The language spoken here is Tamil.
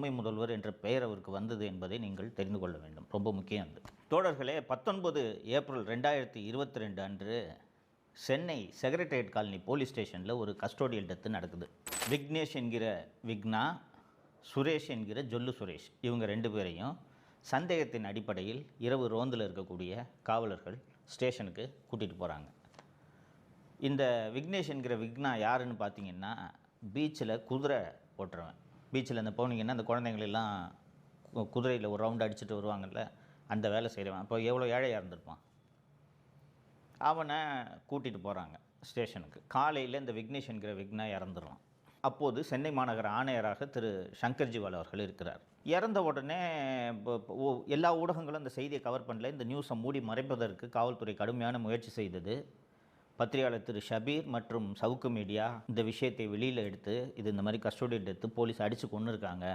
பொம்மை முதல்வர் என்ற பெயர் அவருக்கு வந்தது என்பதை நீங்கள் தெரிந்து கொள்ள வேண்டும். ரொம்ப முக்கியம் அது. தோழர்களே, 19 ஏப்ரல் 2022 அன்று சென்னை செக்ரட்டேரியட் காலனி போலீஸ் ஸ்டேஷனில் ஒரு கஸ்டோடியல் டெத்து நடக்குது. விக்னேஷ் என்கிற விக்னா, சுரேஷ் என்கிற ஜொல்லு சுரேஷ், இவங்க 2 பேரையும் சந்தேகத்தின் அடிப்படையில் இரவு ரோந்தில் இருக்கக்கூடிய காவலர்கள் ஸ்டேஷனுக்கு கூட்டிகிட்டு போகிறாங்க. இந்த விக்னேஷ் என்கிற விக்னா யாருன்னு பார்த்தீங்கன்னா, பீச்சில் குதிரை ஓட்டுறவன். பீச்சில் அந்த போனீங்கன்னா அந்த குழந்தைங்களெல்லாம் குதிரையில் ஒரு ரவுண்டு அடிச்சுட்டு வருவாங்கள்ல, அந்த வேலை செய்கிறவன். அப்போ எவ்வளோ ஏழையாக இருந்திருப்பான். அவனை கூட்டிகிட்டு போகிறாங்க ஸ்டேஷனுக்கு. காலையில் இந்த விக்னேஷ் என்கிற விக்னா இறந்துடுறான். அப்போது சென்னை மாநகர ஆணையராக திரு சங்கர்ஜிவால் அவர்கள் இருக்கிறார். இறந்த உடனே எல்லா ஊடகங்களும் இந்த செய்தியை கவர் பண்ணல. இந்த நியூஸை மூடி மறைப்பதற்கு காவல்துறை கடுமையான முயற்சி செய்தது. பத்திரிகையாளர் திரு ஷபீர் மற்றும் சவுக்கு மீடியா இந்த விஷயத்தை வெளியில் எடுத்து, இது இந்த மாதிரி கஸ்டோடியல் டெத்து, போலீஸ் அடித்து கொண்டு இருக்காங்க,